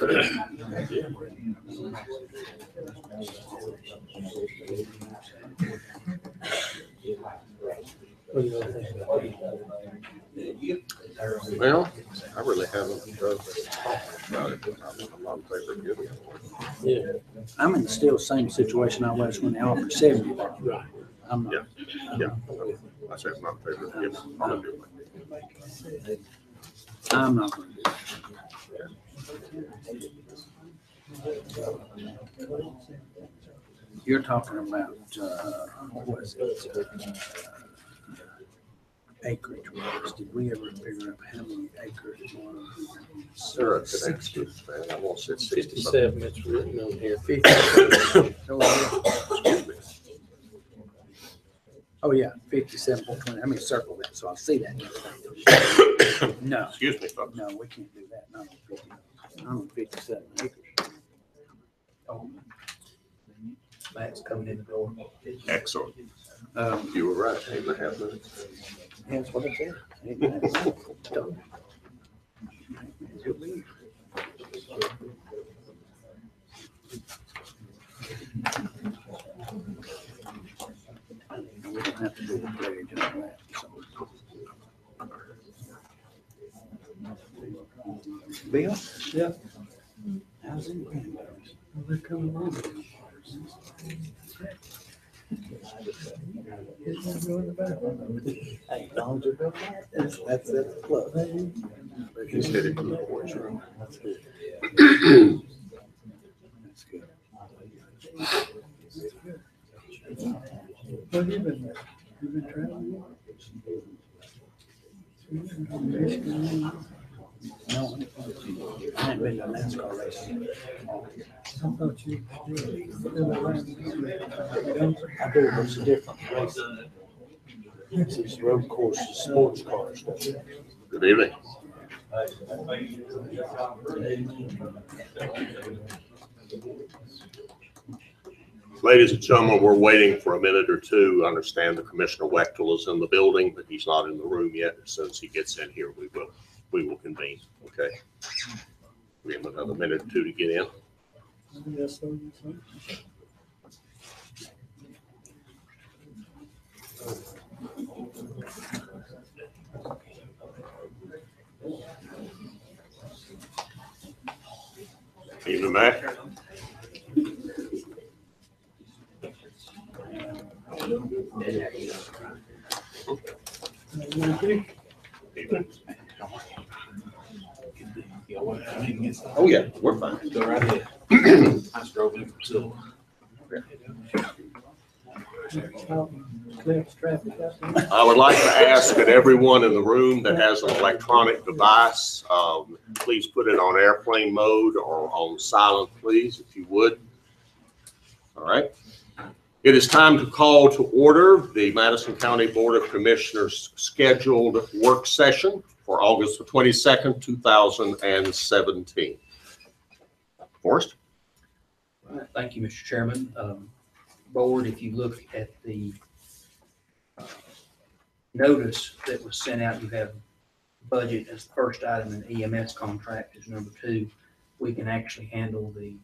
Well, I really haven't talked about it. I'm not in favor of giving it away. Yeah. I'm in still the same situation I was when they offered 70. Right. I'm not. Yeah. I said I'm not in favor of giving it away. I'm not going to do it. You're talking about, what was it? Acreage wise. Did we ever figure out how many acres it was? Sir, it's an excuse, man. I won't say 57, it's written on here. 50. Oh, yeah. Excuse me. Oh, yeah, 57.20. I mean, circle that, so I'll see that. No, Excuse me, folks. no, we can't do that. Not on 50. Not on 57 acres. Oh, Matt's coming in the door. Excellent. Um, You were right. 8.5 minutes. That's what I said. Ain't we don't have to do a pledge on that. So. Bill? Yeah. How's it going? They're coming on. Hey, long as you're built right, that's a plus. He's headed to the boys' room. That's good. That's good. Where have you been there? You been traveling? No, I haven't been to NASCAR racing. I thought you still around. I do, but it's a different race. It's these road courses, sports cars. Good evening. Ladies and gentlemen, we're waiting for a minute or two. I understand that Commissioner Wechtel is in the building, but he's not in the room yet. As soon as he gets in here, we will convene. Okay. We have another minute or two to get in. Yes, sir. Evening, Mac. Evening. Oh, yeah, we're fine. Go right ahead. I just drove in from Silver. Clear traffic out there. I would like to ask that everyone in the room that has an electronic device, please put it on airplane mode or on silent, please, if you would. All right. It is time to call to order the Madison County Board of Commissioners scheduled work session for August the 22nd, 2017. Forrest? All right, thank you, Mr. Chairman. Board, if you look at the notice that was sent out, you have budget as the first item and EMS contract as number 2. We can actually handle the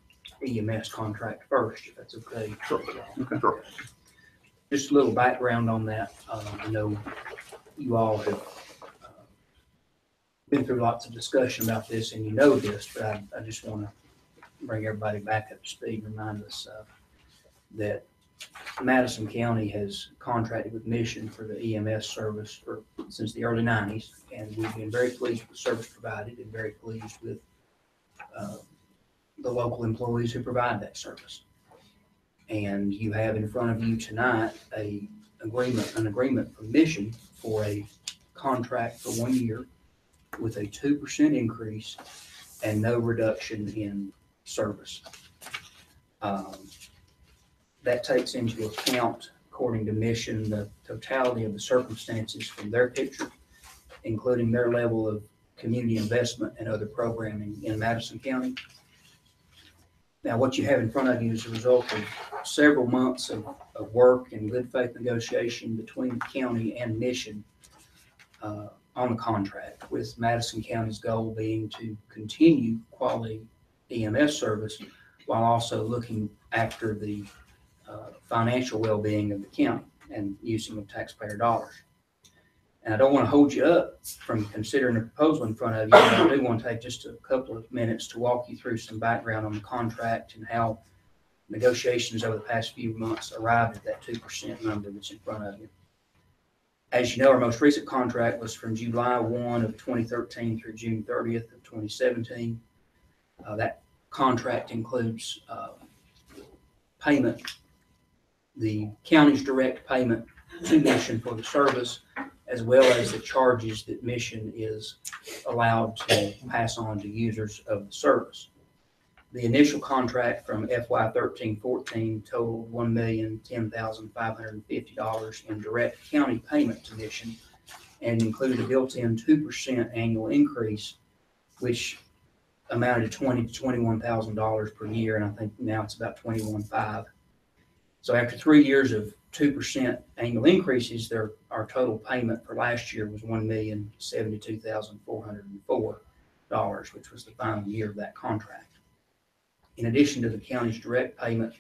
EMS contract first, if that's okay. Sure. Okay. Sure. Just a little background on that. I know you all have been through lots of discussion about this, and you know this, but I just want to bring everybody back up to speed and remind us that Madison County has contracted with Mission for the EMS service since the early 90s, and we've been very pleased with the service provided and very pleased with the local employees who provide that service. And you have in front of you tonight an agreement from Mission for a contract for 1 year with a 2% increase and no reduction in service. That takes into account, according to Mission, the totality of the circumstances from their picture, including their level of community investment and other programming in Madison County. Now, what you have in front of you is a result of several months of work and good faith negotiation between the county and Mission on the contract, with Madison County's goal being to continue quality EMS service, while also looking after the financial well-being of the county and using of taxpayer dollars. And I don't want to hold you up from considering the proposal in front of you, but I do want to take just a couple of minutes to walk you through some background on the contract and how negotiations over the past few months arrived at that 2% number that's in front of you. As you know, our most recent contract was from July 1 of 2013 through June 30th of 2017. That contract includes payment, the county's direct payment to Mission for the service, as well as the charges that Mission is allowed to pass on to users of the service. The initial contract from FY 13-14 totaled $1,010,550 in direct county payment to Mission and included a built-in 2% annual increase, which amounted to $20,000 to $21,000 per year, and I think now it's about $21,500. So after 3 years of 2% annual increases, our total payment for last year was $1,072,404, which was the final year of that contract. In addition to the county's direct payment,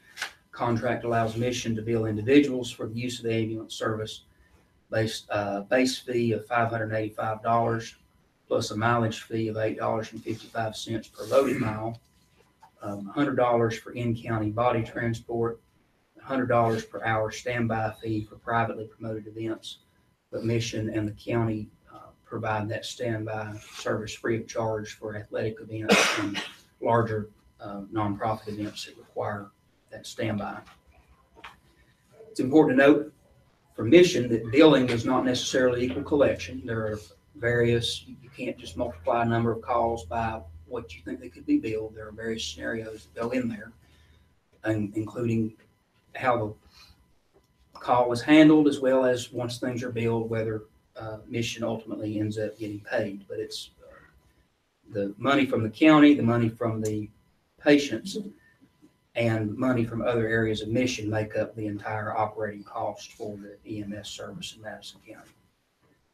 contract allows Mission to bill individuals for the use of the ambulance service base fee of $585 plus a mileage fee of $8.55 per loaded mile, $100 for in-county body transport, $100 per hour standby fee for privately promoted events, but Mission and the county provide that standby service free of charge for athletic events and larger nonprofit events that require that standby. It's important to note for Mission that billing does not necessarily equal collection. There are various, you can't just multiply a number of calls by what you think they could be billed. There are various scenarios that go in there, including how the call was handled, as well as once things are billed, whether Mission ultimately ends up getting paid. But it's the money from the county, the money from the patients, and money from other areas of Mission make up the entire operating cost for the EMS service in Madison County.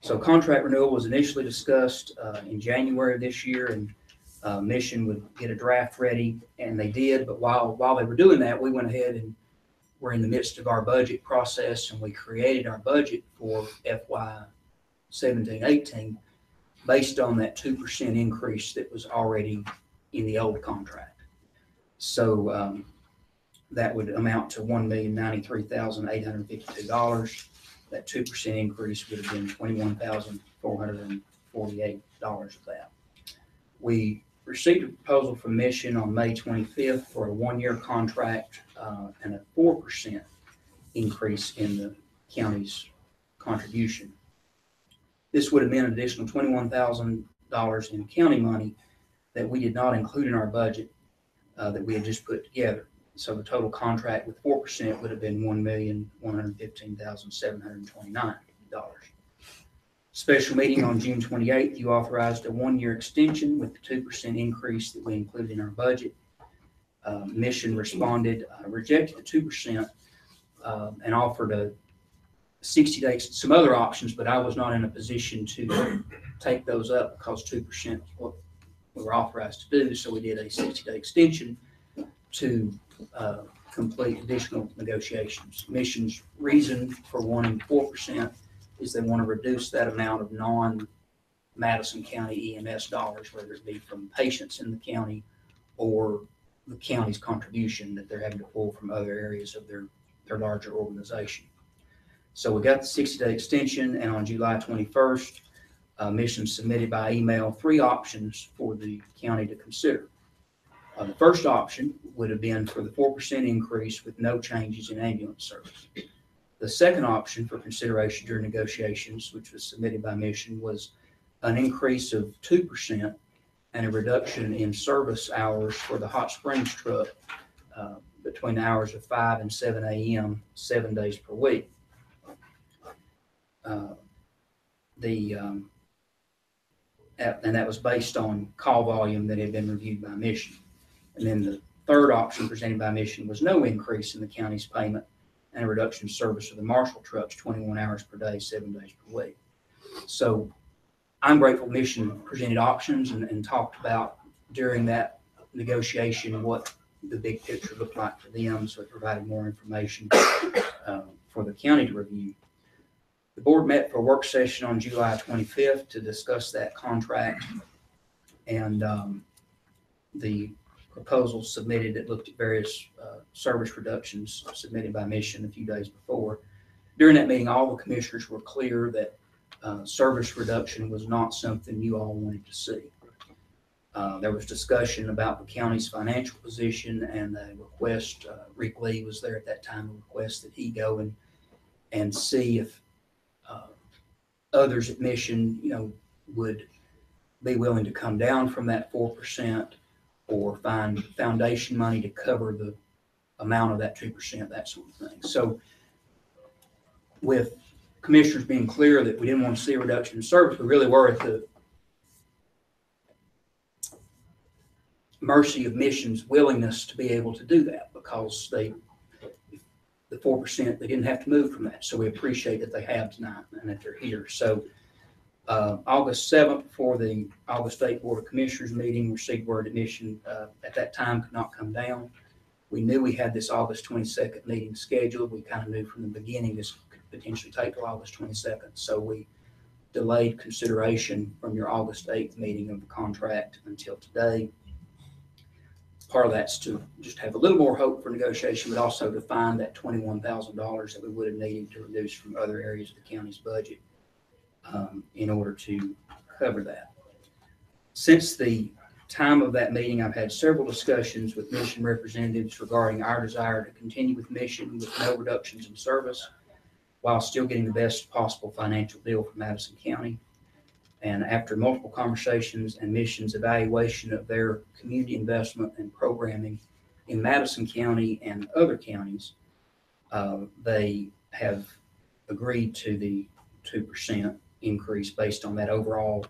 So contract renewal was initially discussed in January of this year, and Mission would get a draft ready, and they did. But while they were doing that, we went ahead and we're in the midst of our budget process, and we created our budget for FY 17-18 based on that 2% increase that was already in the old contract. So that would amount to $1,093,852. That 2% increase would have been $21,448 of that. We received a proposal from Mission on May 25th for a one-year contract and a 4% increase in the county's contribution. This would have been an additional $21,000 in county money that we did not include in our budget that we had just put together. So the total contract with 4% would have been $1,115,729. Special meeting on June 28th, you authorized a one-year extension with the 2% increase that we included in our budget. Mission responded, rejected the 2% and offered a 60 days, some other options, but I was not in a position to take those up because 2% is what we were authorized to do. So we did a 60-day extension to complete additional negotiations. Mission's reason for wanting 4% is they want to reduce that amount of non-Madison County EMS dollars, whether it be from patients in the county or the county's contribution that they're having to pull from other areas of their larger organization. So we got the 60-day extension, and on July 21st, Mission submitted by email 3 options for the county to consider. The first option would have been for the 4% increase with no changes in ambulance service. The second option for consideration during negotiations, which was submitted by Mission, was an increase of 2% and a reduction in service hours for the hot springs truck between the hours of 5 and 7 a.m. 7 days per week. And that was based on call volume that had been reviewed by Mission. And then the third option presented by Mission was no increase in the county's payment and a reduction in service of the Marshall trucks 21 hours per day, 7 days per week. So I'm grateful Mission presented options and talked about during that negotiation, what the big picture looked like for them, so it provided more information for the county to review. The board met for a work session on July 25th to discuss that contract, and the proposal submitted that looked at various service reductions submitted by Mission a few days before. During that meeting, all the commissioners were clear that service reduction was not something you all wanted to see. There was discussion about the county's financial position and the request, Rick Lee was there at that time, a request that he go and see if others at Mission, would be willing to come down from that 4% or find foundation money to cover the amount of that 2%, that sort of thing. So with commissioners being clear that we didn't want to see a reduction in service, we really were at the mercy of Mission's willingness to be able to do that, because the 4%, they didn't have to move from that. So we appreciate that they have tonight and that they're here. So August 7th, before the August 8th Board of Commissioners meeting, received word that Mission at that time could not come down. We knew we had this August 22nd meeting scheduled. We kind of knew from the beginning this could potentially take till August 22nd. So we delayed consideration from your August 8th meeting of the contract until today. Part of that's to just have a little more hope for negotiation, but also to find that $21,000 that we would have needed to reduce from other areas of the county's budget in order to cover that. Since the time of that meeting, I've had several discussions with Mission representatives regarding our desire to continue with Mission with no reductions in service while still getting the best possible financial deal for Madison County. And after multiple conversations and Mission's evaluation of their community investment and programming in Madison County and other counties, they have agreed to the 2% increase based on that overall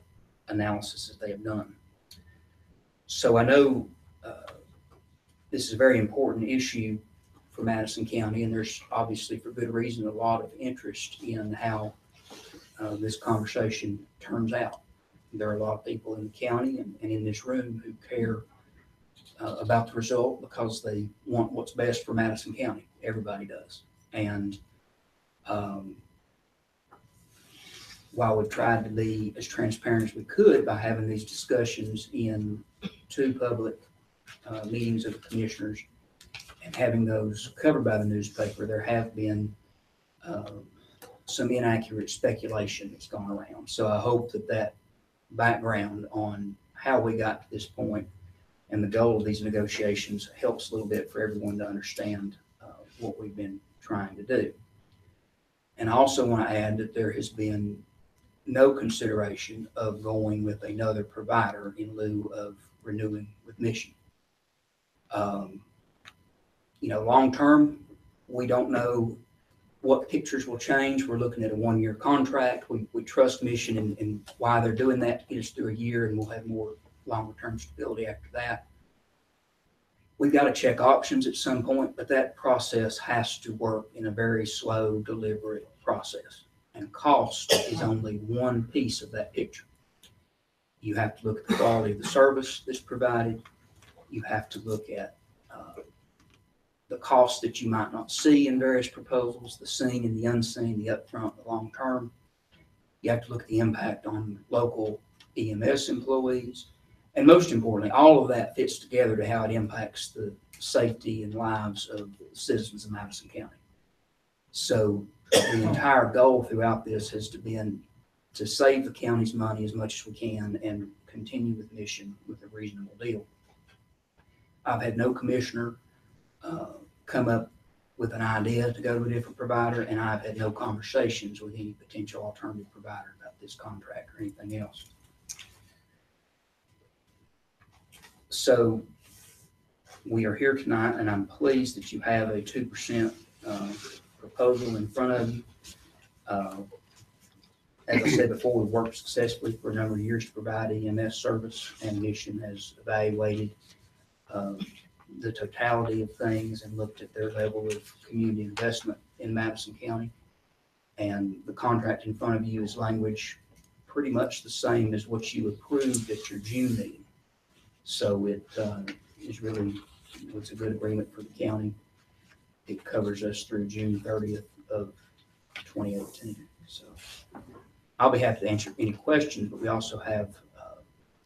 analysis that they have done. So I know this is a very important issue for Madison County, and there's obviously, for good reason, a lot of interest in how this conversation turns out. There are a lot of people in the county and in this room who care about the result because they want what's best for Madison County. Everybody does. And while we've tried to be as transparent as we could by having these discussions in 2 public meetings of the commissioners and having those covered by the newspaper, there have been some inaccurate speculation that's gone around. So I hope that background on how we got to this point and the goal of these negotiations helps a little bit for everyone to understand what we've been trying to do. And I also want to add that there has been no consideration of going with another provider in lieu of renewing with Mission. Long term, we don't know what pictures will change. We're looking at a 1-year contract. We trust Mission in why they're doing that to get us through a year, and we'll have more longer term stability after that. We've got to check options at some point, but that process has to work in a very slow, deliberate process. And cost is only one piece of that picture. You have to look at the quality of the service that's provided. You have to look at the costs that you might not see in various proposals, the seen and the unseen, the upfront, the long term. You have to look at the impact on local EMS employees. And most importantly, all of that fits together to how it impacts the safety and lives of citizens of Madison County. So the entire goal throughout this has been to save the county's money as much as we can and continue with Mission with a reasonable deal. I've had no commissioner come up with an idea to go to a different provider, and I've had no conversations with any potential alternative provider about this contract or anything else. So we are here tonight, and I'm pleased that you have a 2% proposal in front of you. As I said before, we've worked successfully for a number of years to provide EMS service, and Mission has evaluated the totality of things and looked at their level of community investment in Madison County. And the contract in front of you is language pretty much the same as what you approved at your June meeting. So it is really, it's a good agreement for the county. It covers us through June 30th of 2018. So I'll be happy to answer any questions, but we also have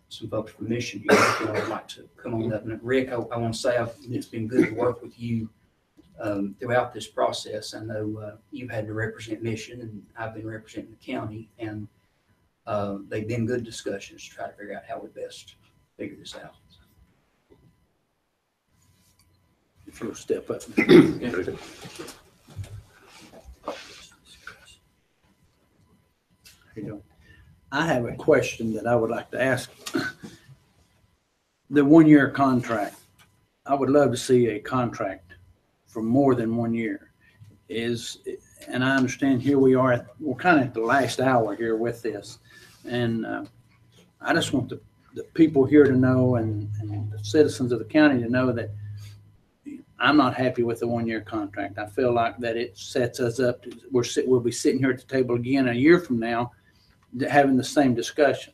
some folks from Mission here who would like to come on up. And Rick, I want to say it's been good to work with you throughout this process. I know you've had to represent Mission, and I've been representing the county, and they've been good discussions to try to figure out how we best figure this out. If you'll step up. I have a question that I would like to ask. The 1-year contract, I would love to see a contract for more than 1 year. And I understand here we're kind of at the last hour here with this. And I just want the people here to know, and the citizens of the county to know that I'm not happy with the 1-year contract. I feel like that it sets us up to, we'll be sitting here at the table again a year from now having the same discussion,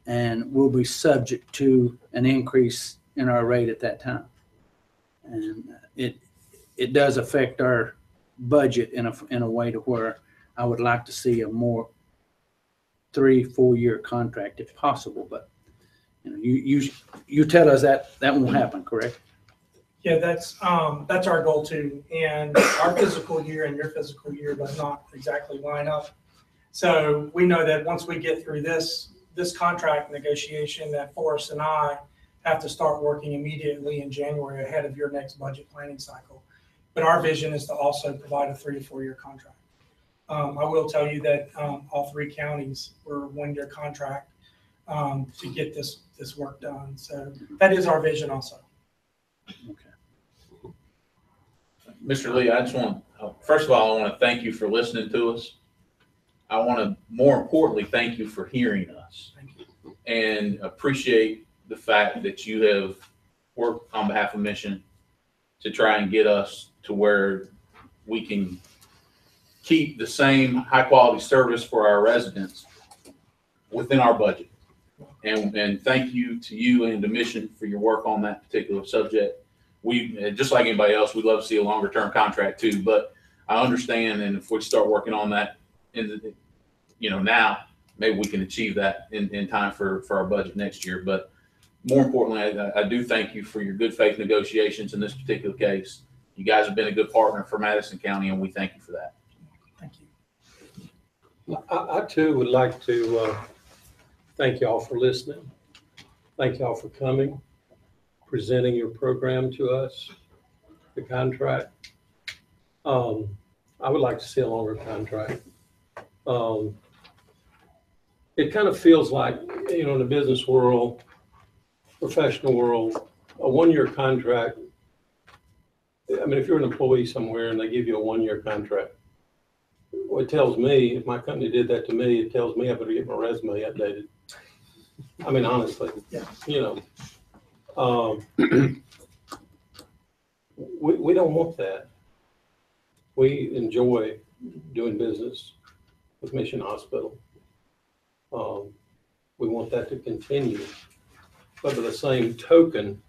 and we'll be subject to an increase in our rate at that time. And it does affect our budget in a way to where I would like to see a more 3-4 year contract if possible. But you tell us that won't happen, correct? Yeah, that's our goal too. And our physical year and your physical year does not exactly line up. So we know that once we get through this contract negotiation, that Forrest and I have to start working immediately in January ahead of your next budget planning cycle. But our vision is to also provide a 3 to 4 year contract. I will tell you that all 3 counties were 1-year contract to get this work done. So that is our vision also. Okay. Mr. Lee, I just want, first of all, I want to thank you for listening to us. I want to, more importantly, thank you for hearing us. Thank you. And appreciate the fact that you have worked on behalf of Mission to try and get us to where we can keep the same high quality service for our residents within our budget. And thank you to you and the Mission for your work on that particular subject. We, just like anybody else, we'd love to see a longer term contract too, but I understand. And if we start working on that now, maybe we can achieve that in time for our budget next year. But more importantly, I do thank you for your good faith negotiations in this particular case. You guys have been a good partner for Madison County, and we thank you for that. Thank you. I too would like to thank y'all for listening. Thank y'all for coming, presenting your program to us, the contract. I would like to see a longer contract. It kind of feels like, in the business world, professional world, a 1-year contract. I mean, if you're an employee somewhere and they give you a 1-year contract, well, it tells me, if my company did that to me, it tells me I better get my resume updated. I mean, honestly, Yeah. We don't want that. We enjoy doing business with Mission Hospital. We want that to continue. But by the same token,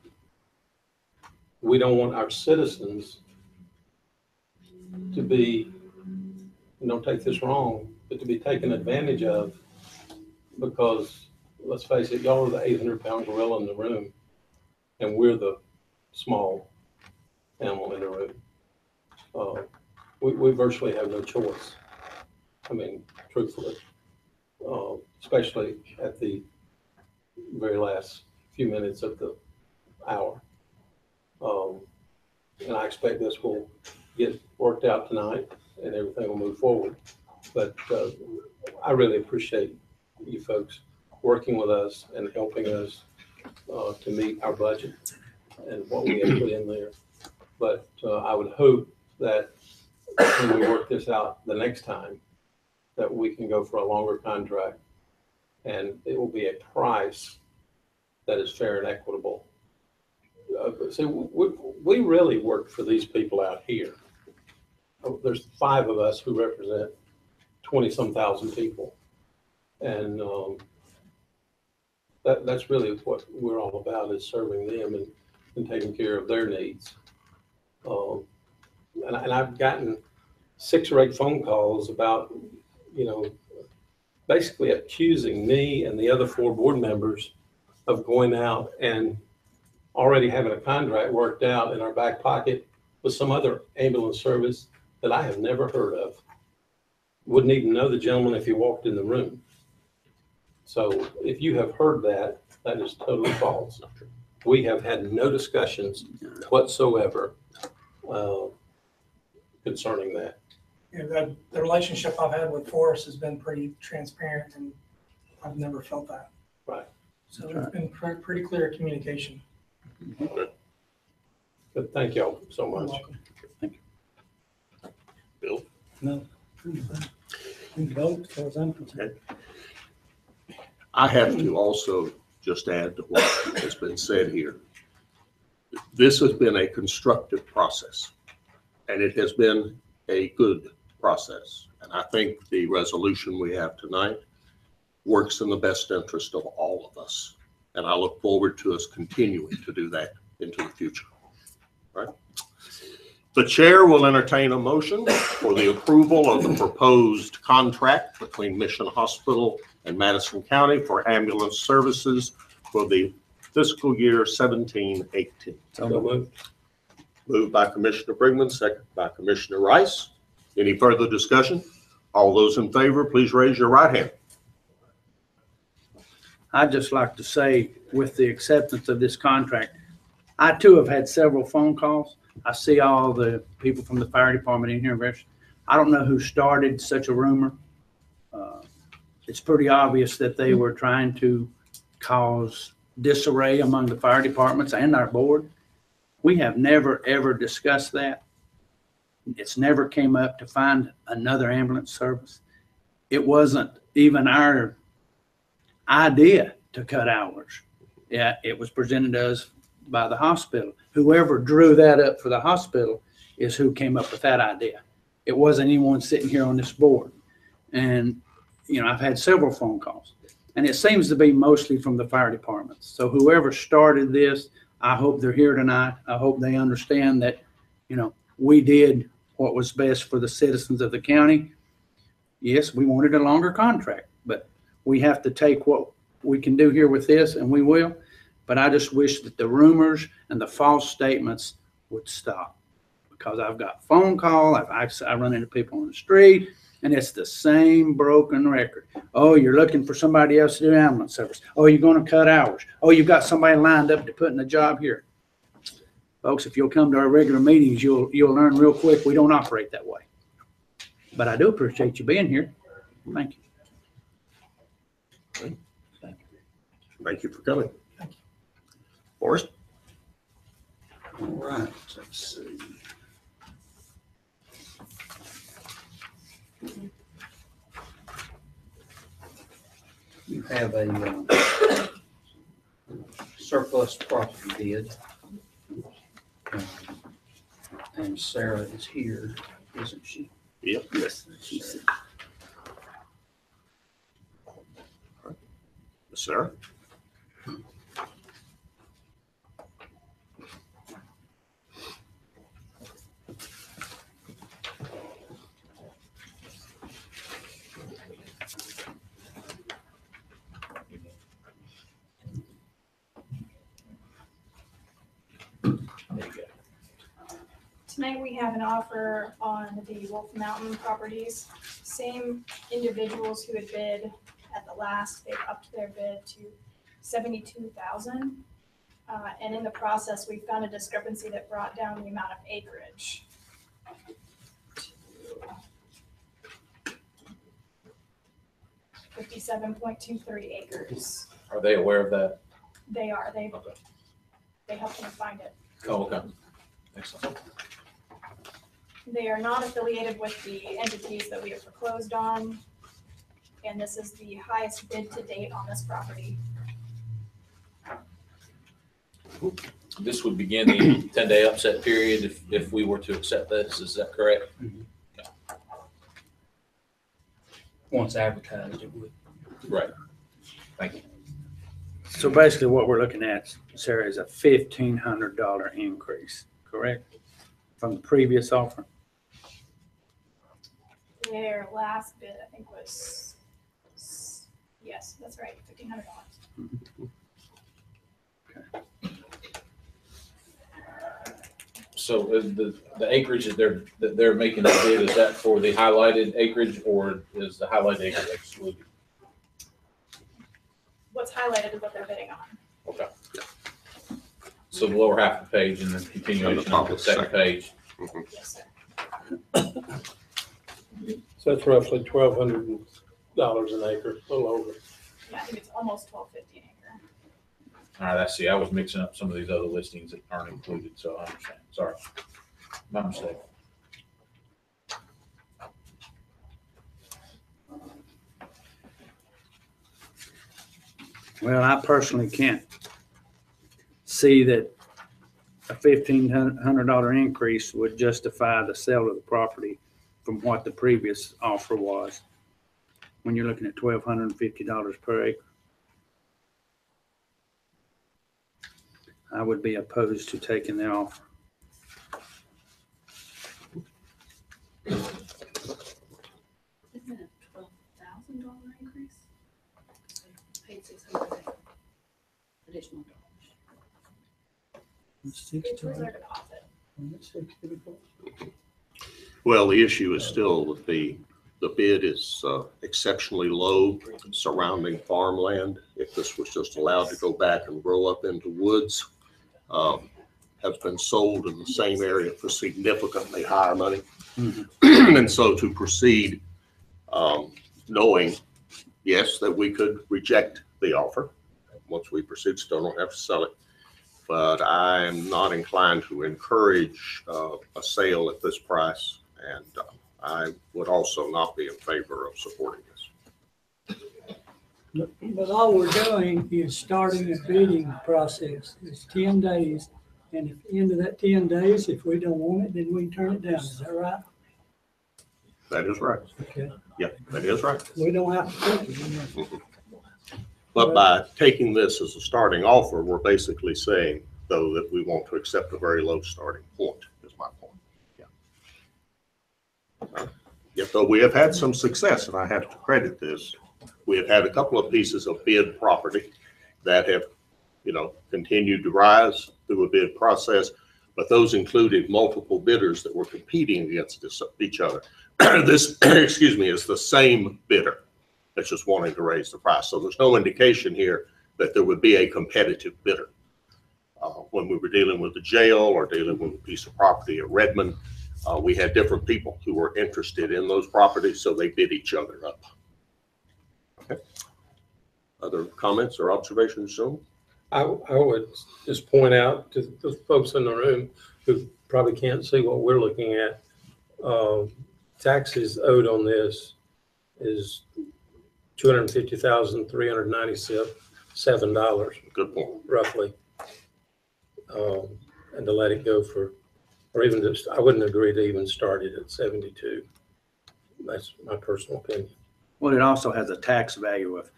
we don't want our citizens to be, don't take this wrong, but to be taken advantage of, because let's face it, y'all are the 800-pound gorilla in the room, and we're the small animal in the room. We virtually have no choice. I mean, truthfully, especially at the very last few minutes of the hour. And I expect this will get worked out tonight and everything will move forward. But I really appreciate you folks working with us and helping us to meet our budget and what we have put in there. But I would hope that when we work this out the next time, that we can go for a longer contract, and it will be a price that is fair and equitable. See, we really work for these people out here. There's 5 of us who represent 20-some thousand people, and that's really what we're all about, is serving them. And and taking care of their needs. And I've gotten 6 or 8 phone calls about, basically accusing me and the other 4 board members of going out and already having a contract worked out in our back pocket with some other ambulance service that I have never heard of. Wouldn't even know the gentleman if he walked in the room. So if you have heard that, that is totally false. We have had no discussions whatsoever concerning that. The relationship I've had with Forrest has been pretty transparent, and I've never felt that. Right. So it's been pretty clear communication. But thank y'all so You're much. welcome. Bill? No. We vote, as far as I'm concerned. I have to also just add to what has been said here. This has been a constructive process, and it has been a good process. And I think the resolution we have tonight works in the best interest of all of us. And I look forward to us continuing to do that into the future. Right? The chair will entertain a motion for the approval of the proposed contract between Mission Hospital and Madison County for ambulance services for the fiscal year 17-18. So moved. Moved by Commissioner Brigman, second by Commissioner Rice. Any further discussion? All those in favor, please raise your right hand. I'd just like to say, with the acceptance of this contract, I too have had several phone calls. I see all the people from the fire department in here. I don't know who started such a rumor. It's pretty obvious that they were trying to cause disarray among the fire departments and our board. We have never, ever discussed that. It's never came up to find another ambulance service. It wasn't even our idea to cut hours. Yeah, it was presented to us by the hospital. Whoever drew that up for the hospital is who came up with that idea. It wasn't anyone sitting here on this board. And, I've had several phone calls, and it seems to be mostly from the fire departments. So whoever started this, I hope they're here tonight. I hope they understand that, we did what was best for the citizens of the county. Yes, we wanted a longer contract, but we have to take what we can do here with this, and we will. But I just wish that the rumors and the false statements would stop, because I've got phone call. I run into people on the street, and it's the same broken record. Oh, you're looking for somebody else to do ambulance service. Oh, you're going to cut hours. Oh, you've got somebody lined up to put in a job here. Folks, if you'll come to our regular meetings, you'll learn real quick we don't operate that way. But I do appreciate you being here. Thank you. Thank you for coming. Forrest? All right, let's see. You have a surplus property bid. And Sarah is here, isn't she? Yep. Yes. She's Sarah? Tonight we have an offer on the Wolf Mountain properties. Same individuals who had bid at the last, they've upped their bid to $72,000. And in the process, we found a discrepancy that brought down the amount of acreage. 57.23 acres. Are they aware of that? They are, they Okay. helped me find it. Oh, okay. Excellent. They are not affiliated with the entities that we have foreclosed on. And this is the highest bid to date on this property. This would begin the 10-day upset period if we were to accept this. Is that correct? once advertised, it would. Right. Thank you. So basically what we're looking at, Sarah, is a $1,500 increase, correct? From the previous offer? Their last bid, I think, was, yes, that's right, $1,500. So is the acreage that they're making the bid, is that for the highlighted acreage or is the highlighted acreage excluded? What's highlighted is what they're bidding on. Okay. So the lower half of the page and then continuation of the second page. Yes, sir. So that's roughly $1,200 an acre, a little over. Yeah, I think it's almost $1,250 an acre. All right, I see. I was mixing up some of these other listings that aren't included, so I understand. Sorry. My mistake. Well, I personally can't see that a $1,500 increase would justify the sale of the property from what the previous offer was. When you're looking at $1,250 per acre. I would be opposed to taking the offer. Isn't it a $12,000 increase? Paid $600 additional dollars. Which was our deposit. Well, the issue is still that the bid is exceptionally low surrounding farmland. If this was just allowed to go back and grow up into woods, has been sold in the same area for significantly higher money. And so to proceed, knowing, yes, that we could reject the offer once we proceed, still don't have to sell it. But I am not inclined to encourage a sale at this price. And I would also not be in favor of supporting this. But all we're doing is starting a bidding process. It's 10 days. And at the end of that 10 days, if we don't want it, then we can turn it down. Is that right? That is right. Okay. Yeah, that is right. We don't have to take it. But by taking this as a starting offer, we're basically saying, though, that we want to accept a very low starting point, is my point. Yeah. Yet though we have had some success, and I have to credit this, we have had a couple of pieces of bid property that have, continued to rise through a bid process, but those included multiple bidders that were competing against each other. This, excuse me, is the same bidder that's just wanting to raise the price. So there's no indication here that there would be a competitive bidder. When we were dealing with the jail or dealing with a piece of property at Redmond, we had different people who were interested in those properties, so they bid each other up. Okay. Other comments or observations, Joe? I would just point out to the folks in the room who probably can't see what we're looking at. Taxes owed on this is $250,397. Good point. Roughly. And to let it go for, or even just, I wouldn't agree to even start it at 72. That's my personal opinion. Well, it also has a tax value of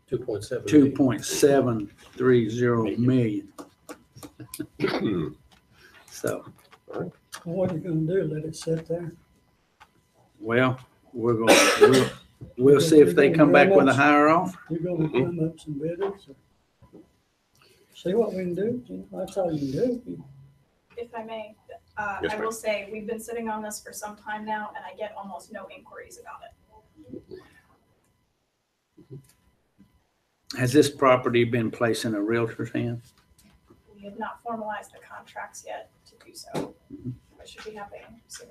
2.730 million. So, What are you gonna do? Let it sit there? well, we'll see if they come back with a higher offer. You're gonna come up some bidders? See what we can do? That's all you can do. If I may, Yes, I ma'am. will say, we've been sitting on this for some time now, and I get almost no inquiries about it. Has this property been placed in a realtor's hand? We have not formalized the contracts yet to do so. I should be happening soon.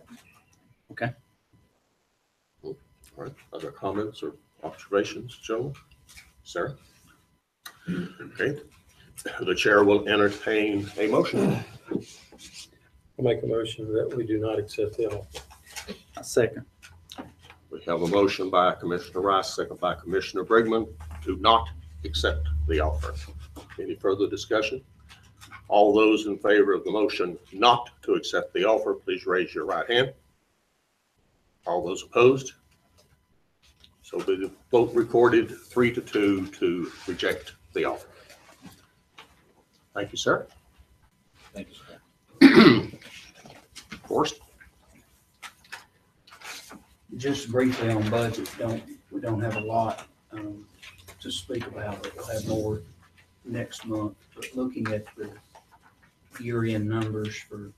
All right. Other comments or observations, Joe? Sarah? Okay. The chair will entertain a motion. I'll make a motion that we do not accept the offer. A second. We have a motion by Commissioner Rice, second by Commissioner Brigman, to not accept the offer. Any further discussion? All those in favor of the motion not to accept the offer, please raise your right hand. All those opposed? So the vote recorded 3-2 to reject the offer. Thank you, sir. Thank you, sir. Forrest? Just briefly on budget, we don't have a lot to speak about, but we'll have more next month. But looking at the year-end numbers for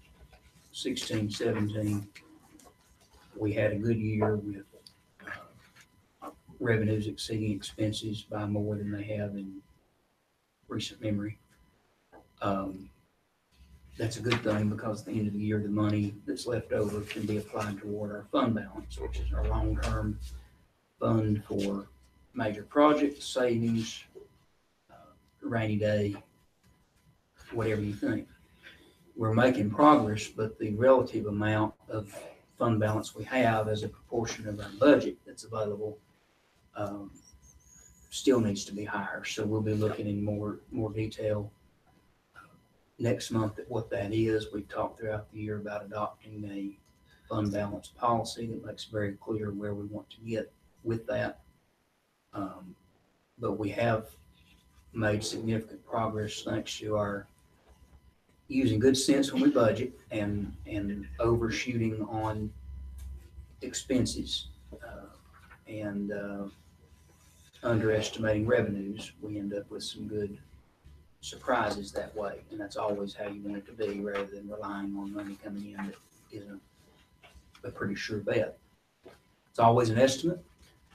16, 17, we had a good year with revenues exceeding expenses by more than they have in recent memory. That's a good thing because at the end of the year, the money that's left over can be applied toward our fund balance, which is our long-term fund for major projects, savings, rainy day, whatever you think. We're making progress, but the relative amount of fund balance we have as a proportion of our budget that's available still needs to be higher. So we'll be looking in more detail next month at what that is. We've talked throughout the year about adopting a fund balance policy that makes very clear where we want to get with that. But we have made significant progress thanks to our using good sense when we budget and overshooting on expenses and underestimating revenues. We end up with some good surprises that way, and that's always how you want it to be, rather than relying on money coming in that isn't a pretty sure bet. It's always an estimate,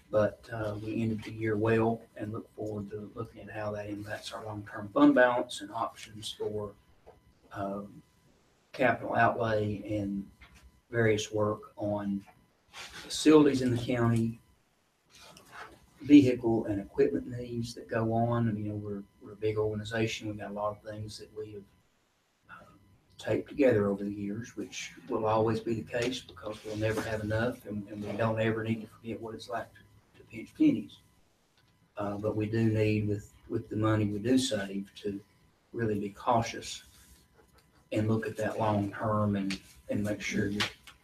but we ended the year well and look forward to looking at how that impacts our long-term fund balance and options for capital outlay and various work on facilities in the county, vehicle and equipment needs that go on. I mean, we're a big organization. We've got a lot of things that we have taped together over the years, which will always be the case because we'll never have enough, and we don't ever need to forget what it's like to pinch pennies. But we do need, with the money we do save, to really be cautious and look at that long term and make sure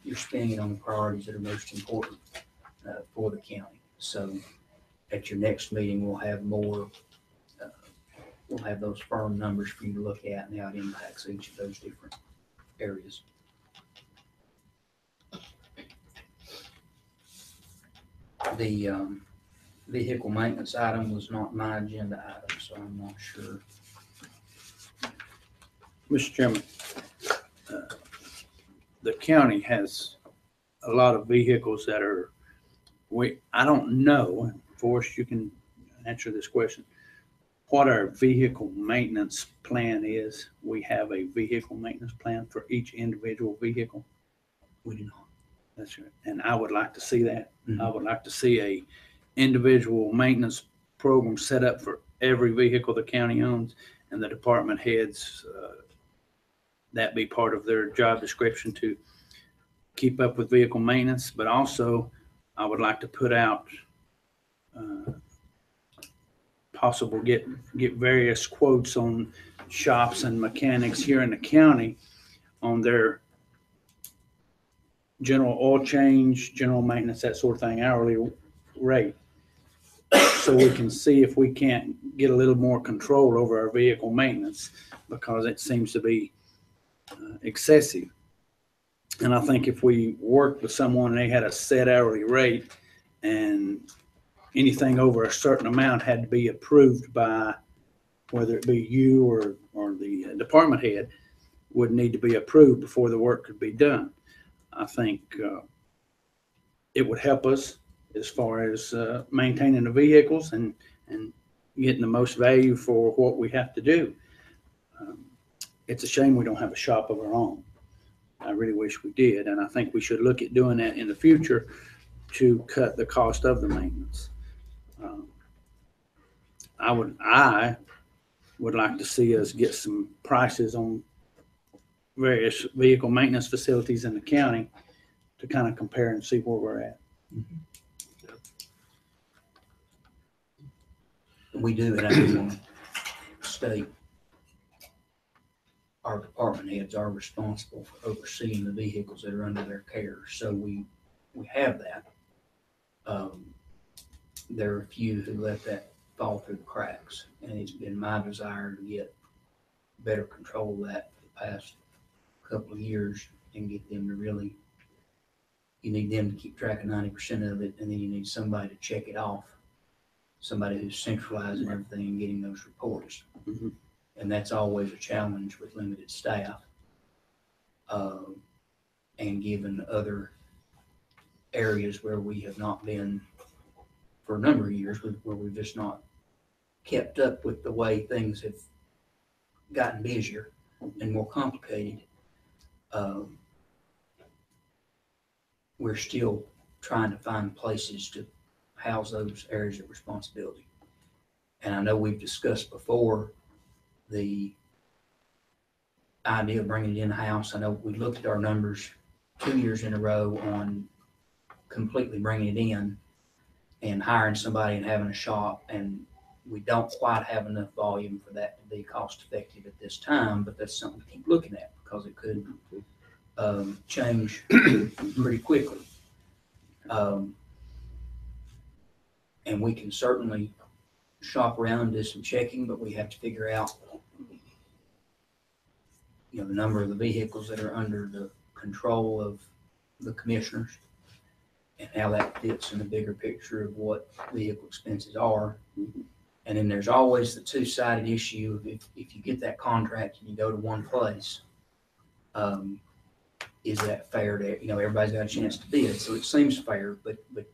you're spending it on the priorities that are most important for the county. So at your next meeting, we'll have more, we'll have those firm numbers for you to look at and how it impacts each of those different areas. The vehicle maintenance item was not my agenda item, so I'm not sure. Mr. Chairman, the county has a lot of vehicles that are, I don't know, Forrest, you can answer this question, what our vehicle maintenance plan is. We have a vehicle maintenance plan for each individual vehicle. We do not. That's right. And I would like to see that. Mhm. I would like to see a individual maintenance program set up for every vehicle the county owns, and the department heads, that be part of their job description to keep up with vehicle maintenance. But also I would like to put out possible get various quotes on shops and mechanics here in the county on their general oil change, general maintenance, that sort of thing, hourly rate. So we can see if we can't get a little more control over our vehicle maintenance, because it seems to be excessive. And I think if we worked with someone and they had a set hourly rate, and anything over a certain amount had to be approved by, whether it be you or the department head, would need to be approved before the work could be done. I think it would help us as far as maintaining the vehicles and getting the most value for what we have to do. It's a shame we don't have a shop of our own. I really wish we did, and I think we should look at doing that in the future to cut the cost of the maintenance. I would like to see us get some prices on various vehicle maintenance facilities in the county to kind of compare and see where we're at. We do, and I do want to state our department heads are responsible for overseeing the vehicles that are under their care. So we have that. there are a few who let that fall through the cracks. And it's been my desire to get better control of that for the past couple of years and get them to really, you need them to keep track of 90% of it, and then you need somebody to check it off. Somebody who's centralizing everything and getting those reports. Mhm. And that's always a challenge with limited staff. And given other areas where we have not been for a number of years, where we've just not kept up with the way things have gotten busier and more complicated. We're still trying to find places to house those areas of responsibility. And I know we've discussed before the idea of bringing it in-house. I know we looked at our numbers 2 years in a row on completely bringing it in and hiring somebody and having a shop, and we don't quite have enough volume for that to be cost effective at this time, but that's something to keep looking at because it could change pretty quickly. And we can certainly shop around and do some checking, but we have to figure out, the number of the vehicles that are under the control of the commissioners and how that fits in the bigger picture of what vehicle expenses are. And then there's always the two-sided issue of if you get that contract and you go to one place, is that fair to, everybody's got a chance to bid. So it seems fair, but I'm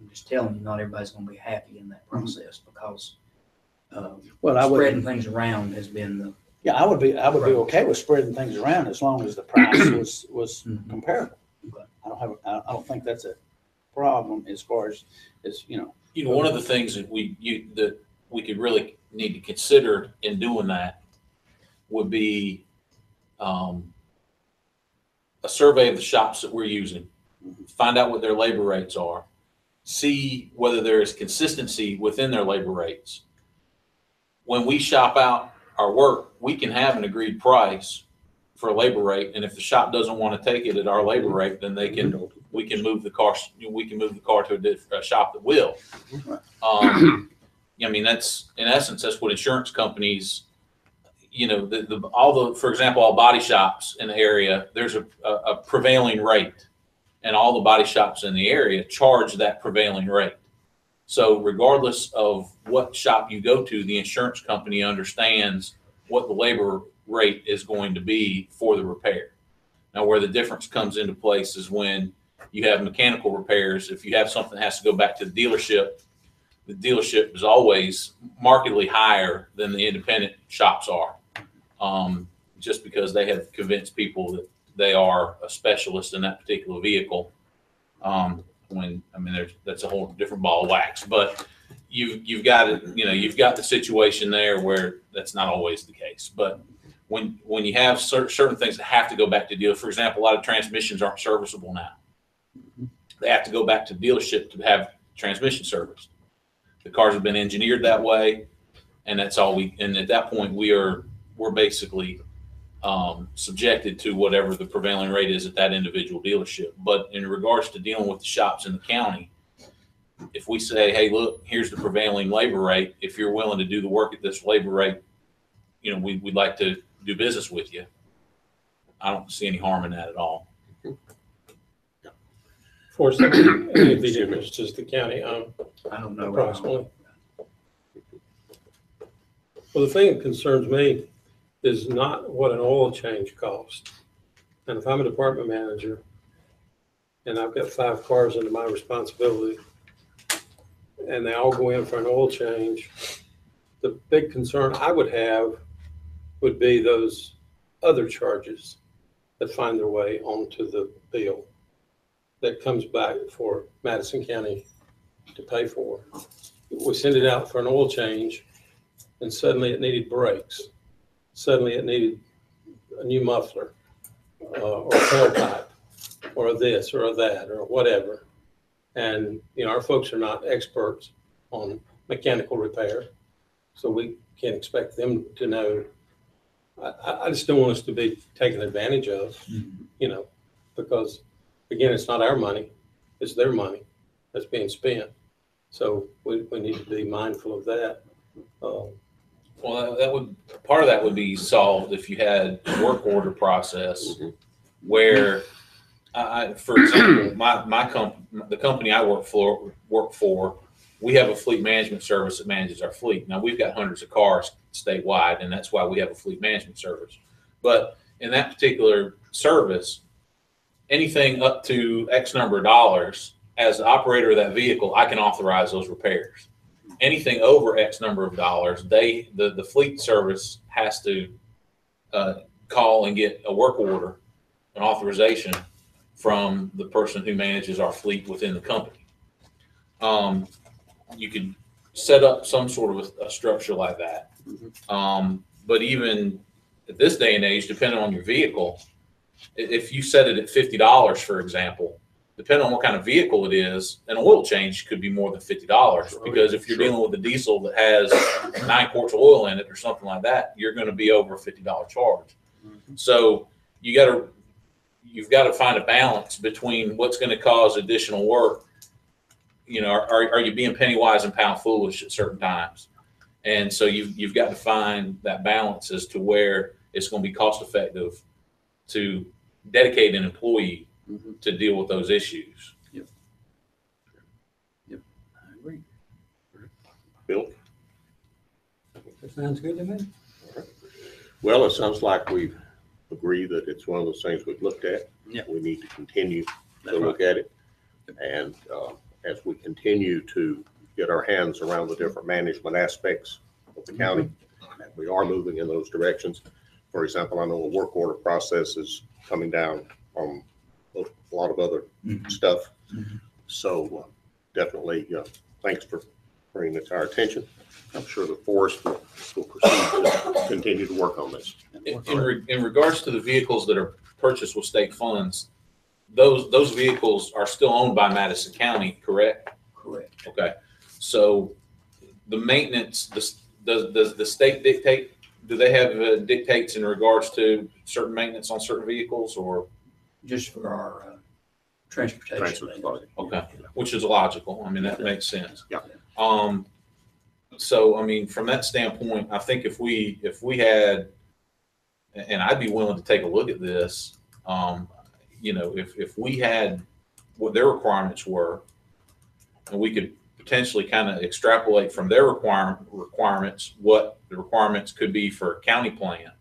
just telling you, not everybody's going to be happy in that process because spreading things around has been the. Yeah, I would be okay with spreading things around as long as the price was comparable. Okay. I don't think that's a problem as far as One of the things that we could really need to consider in doing that would be a survey of the shops that we're using, find out what their labor rates are, see whether there is consistency within their labor rates. When we shop out our work, we can have an agreed price for a labor rate, and if the shop doesn't want to take it at our labor rate, then we can move the car to a shop that will. That's in essence, that's what insurance companies, for example, all body shops in the area, there's a prevailing rate, and all the body shops in the area charge that prevailing rate. So regardless of what shop you go to, the insurance company understands what the labor rate is going to be for the repair. Now, where the difference comes into place is when you have mechanical repairs. If you have something that has to go back to the dealership is always markedly higher than the independent shops are, just because they have convinced people that they are a specialist in that particular vehicle. That's a whole different ball of wax, but you've got it. You've got the situation there where that's not always the case. But when you have certain things that have to go back to dealer, for example, a lot of transmissions aren't serviceable now. They have to go back to the dealership to have transmission service. The cars have been engineered that way, and that's all and at that point we're basically subjected to whatever the prevailing rate is at that individual dealership. But in regards to dealing with the shops in the county, if we say, hey, look, here's the prevailing labor rate. If you're willing to do the work at this labor rate, we'd like to do business with you. I don't see any harm in that at all. For some of the vehicles, does the county own I don't know. approximately? Well, the thing that concerns me is not what an oil change costs. And if I'm a department manager and I've got 5 cars under my responsibility and they all go in for an oil change, the big concern I would have would be those other charges that find their way onto the bill that comes back for Madison County to pay for. We send it out for an oil change and suddenly it needed brakes. Suddenly it needed a new muffler or a tailpipe or this or that or whatever. And, our folks are not experts on mechanical repair, so we can't expect them to know. I just don't want us to be taken advantage of, because, again, it's not our money, it's their money that's being spent. So we need to be mindful of that. Well, that would, part of that would be solved if you had a work order process where, for example, the company I work for, we have a fleet management service that manages our fleet. Now, we've got hundreds of cars statewide, and that's why we have a fleet management service. But in that particular service, anything up to X number of dollars, as the operator of that vehicle, I can authorize those repairs. Anything over X number of dollars, the fleet service has to call and get a work order, an authorization from the person who manages our fleet within the company. You could set up some sort of a structure like that. But even at this day and age, depending on your vehicle, if you set it at $50, for example, depending on what kind of vehicle it is, an oil change could be more than $50, because if you're dealing with a diesel that has 9 quarts of oil in it or something like that, you're going to be over a $50 charge. So you've got to find a balance between what's going to cause additional work. You know, are you being penny wise and pound foolish at certain times? And so you've got to find that balance as to where it's going to be cost effective to dedicate an employee to deal with those issues. Yep, I agree. Bill? That sounds good to me. Well, it sounds like we agree that it's one of those things we've looked at. Yeah. We need to continue to look at it. And as we continue to get our hands around the different management aspects of the county, and we are moving in those directions. For example, I know a work order process is coming down on a lot of other stuff. So definitely, thanks for bringing it to our attention. I'm sure the forest will proceed to continue to work on this. In regards to the vehicles that are purchased with state funds, those vehicles are still owned by Madison County, correct? Correct. Okay. So the maintenance, does the state dictate? Do they have dictates in regards to certain maintenance on certain vehicles, or Just for our transportation. okay, which is logical. I mean, that makes sense. Yeah. So I mean, from that standpoint, I think if we had, and I'd be willing to take a look at this, you know, if we had what their requirements were, and we could potentially kind of extrapolate from their requirements what the requirements could be for a county plan,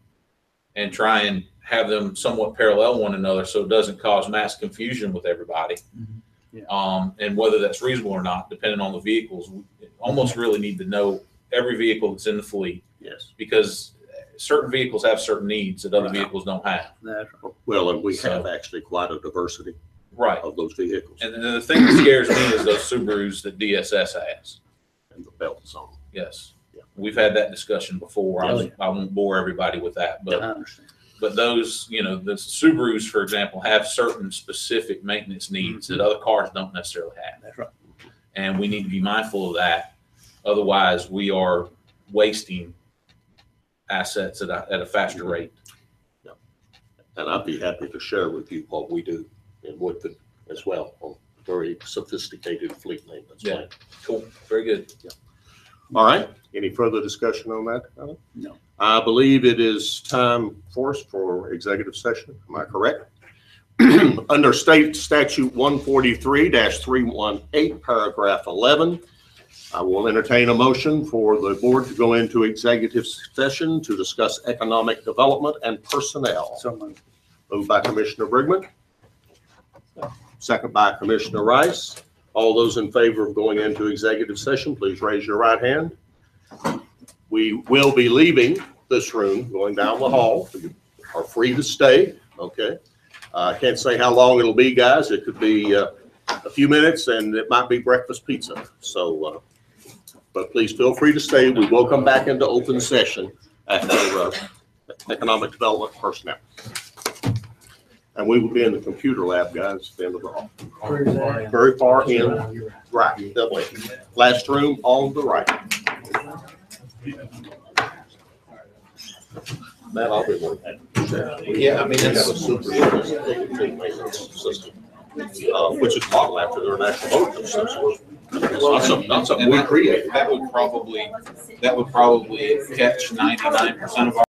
and try and have them somewhat parallel one another so it doesn't cause mass confusion with everybody. And whether that's reasonable or not, depending on the vehicles, we almost really need to know every vehicle that's in the fleet. Yes. Because certain vehicles have certain needs that other vehicles don't have. That's right. Well, and we have actually quite a diversity Right. of those vehicles And then the thing that scares me is those Subarus that DSS has. and the belts on. Yes. Yeah. We've had that discussion before. Oh, yeah. I won't bore everybody with that, I understand. but those, you know, the Subarus, for example, have certain specific maintenance needs that other cars don't necessarily have. That's right. And we need to be mindful of that. Otherwise, we are wasting assets at a faster rate. And I'd be happy to share with you what we do in Woodford as well on very sophisticated fleet maintenance Yeah. plan. Cool. Very good. All right. Any further discussion on that, Alan? No. I believe it is time for us for executive session. Am I correct? Under state statute 143-318, paragraph 11, I will entertain a motion for the board to go into executive session to discuss economic development and personnel. So moved. Moved by Commissioner Brigman. Second by Commissioner Rice. All those in favor of going into executive session, please raise your right hand. We will be leaving this room, going down the hall. You are free to stay, okay? I can't say how long it'll be, guys. It could be a few minutes, and it might be breakfast pizza. So, but please feel free to stay. We will come back into open session after economic development personnel. And we will be in the computer lab, guys, at the end of the hall. Very far in, right, that way. Last room on the right. That I'll be working. Yeah, I mean, They have a super sophisticated fleet maintenance system, which is modeled after their national boat system. Not something we created. That would probably catch 99% of our